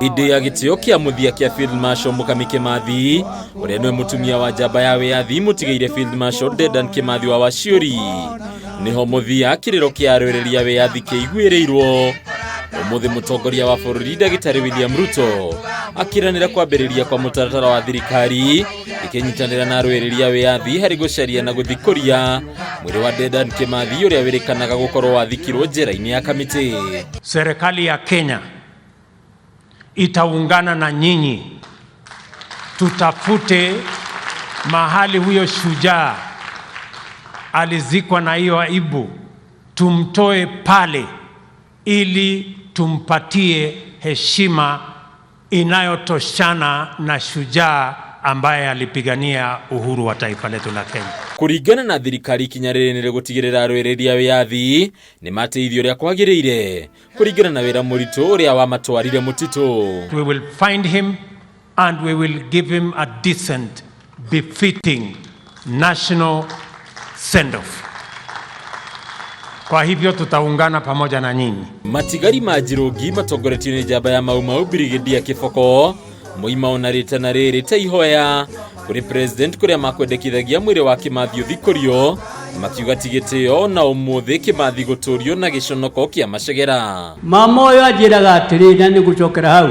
Ide ya gĩtĩyo kĩa mũthia kĩa Field Marshal MUKAMI Kimathi ũrĩa nĩ mũtumia wa njamba ya wĩyathi mũtigaire Field Marshal Dedan Kimathi wa Waciuri niho mũthia kĩrĩro kĩa arũĩrĩria wĩyathi kĩiguĩrĩirwo. Ũmũthĩ mũtongoria wa bũrũri Ndagĩtarĩ William RUTO akĩranĩra kwambĩrĩria kwa mũtaratara wa thirikari ikinyitanĩra na arũĩrĩria wĩyathi harĩ gũcaria na gũthikũria mwĩrĩ wa Dedan Kimathi ũrĩa wĩrĩkanaga gũkorwo wathikirwo njera-inĩ ya Kamiti. Serikali ya Kenya itaungana na nyinyi, tutafute mahali huyo shujaa alizikwa na hiyo aibu, tumtoe pale ili tumpatie heshima inayotoshana na shujaa ambaye alipigania uhuru wa taifa letu la Kenya. Kuringana na thirikari kinyarĩrĩnĩ gũtigĩrĩra arũĩrĩria wĩyathi nĩ mateithio ũrĩa kwagĩrĩire kuringana na wĩra mũritũ ũrĩa wamatwarire mũtitũ. We will find him and we will give him a decent, befitting national send-off. Kwa hivyo tutaungana pamoja na nyinyi. Matigari ma Njĩrũngi matongoretio nĩ njamba ya Mau Brigadier Kĩboko moima onarĩte na rĩrĩ ta ihoya kũrĩ president kũrĩa makwendekithagia mwĩrĩ wa Kimathi ũthikũrio, makiuga ti gĩtĩyo na ũmũthĩ Kimathi gũtũrio na gĩconoko kĩa macegera. Mama ũyũ anjĩraga atĩrĩ na nĩ gũcokera hau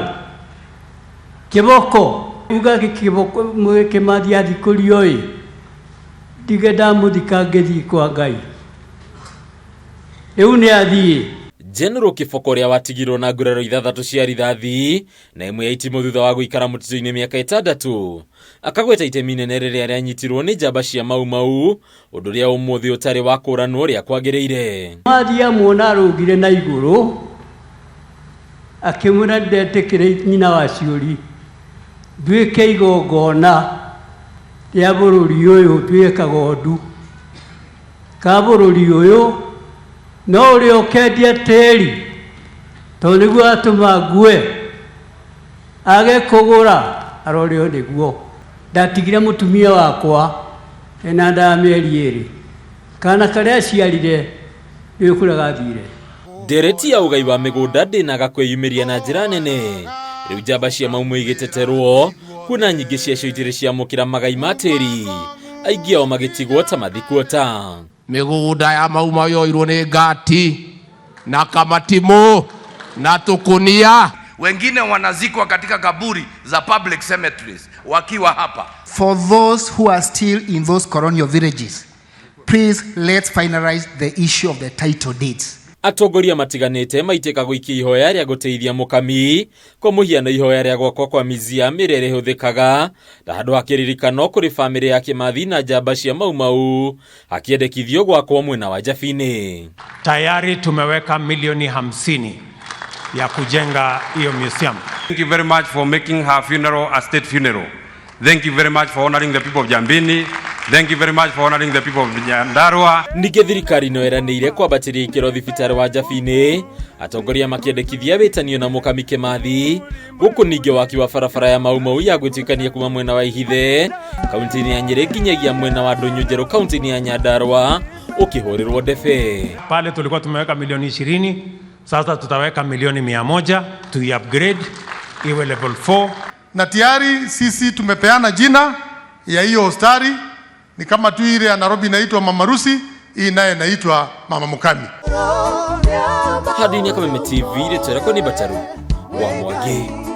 Kĩboko uga Kĩboko Kimathi athikũrio ĩ ndige ndamũthika ngĩthiĩ kwa Ngai rĩu nĩ athiĩ. General Kĩboko ũrĩa watigirwo na nguraro ithathatũ cia rithathi na ĩmwe ya itimũ thutha wa gũikara mũtitũ-inĩ mĩaka 6 akagweta itemi inene rĩrĩa rĩanyitirwo nĩ njamba cia Mau ũndũ ũrĩa ũmũthĩ ũtarĩ wa kũranwo ũrĩa kwagĩrĩire. Kimathi amwona arũgire na igũrũ akĩmwĩra ndetĩkĩre nyina wa Ciuri nduĩke igongona rĩa bũrũri ũyũ nduĩkaga ũndu ka bũrũri ũyũ no ũrĩa ũkendia tĩri tondũ nĩguo atũma ngue age kũgũra arorĩo nĩguo. Ndatigire mũtumia wakwa ena nda ya mĩeri 2 kana karĩa aciarire nĩ kũrĩa gathire. Ndereti ya ũgai wa mĩgũnda ndĩnaga kwĩyumĩria na njĩra nene. Rĩu njamba cia Mau igĩteterwo kuna nyingĩ ciacio itirĩ ciamũkĩra magai ma tĩri, aingĩ ao magĩtigwo ta mathikuota. Mĩgũnda ya Mau yoirwo nĩ ngati na kamatimu na tukunia. Wengine wanazikwa katika kaburi za public cemeteries wakiwa hapa. For those who are still in those colonial villages, please let's finalize the issue of the title deeds. Atongoria matiganĩte maitĩka gũikia ihoya rĩa gũteithia MUKAMI kwa mũhiano ihoya rĩa gwakwa kwa museum ĩrĩa ĩhũthĩkaga na handũ ha kĩririkano kũrĩ famĩlĩ ya Kimathi na njamba cia Mau akĩendekithio gwakwo mwena wa Njabini. Tayari tumeweka milioni 50 ya kujenga hiyo museum. Thank you very much for making her funeral a state funeral. Thank you very much for honoring the people of Njabini. Thank you very much for honoring the people of Nyandarua. Ningĩ thirikari NIERANIIRE kwambatĩria ikĩro thibitarĩ wa Njabini, atongoria makĩendekithia wĩtanio na MUKAMI Kimathi, gũkũ ningĩ waki wa barabara ya Mau ya gwĩtĩkania kuma mwena wa Ihithe, kaunti-inĩ ya Nyĩrĩ nginyagia mwena wa Ndũnyũ Njerũ kaunti-inĩ ya Nyandarua ũkĩhũrĩrwo ndebe. Pale tulikuwa tumeweka milioni 20, sasa tutaweka milioni 100 to upgrade iwe level 4. Na tayari sisi tumepeana jina ya hiyo hospitali, ni kama tu ile ya Nairobi inaitwa Mama Rusi, hii naye inaitwa Mama MUKAMI. Hadi ni kama TV ile tena kwa ni Bataru wa Mwage.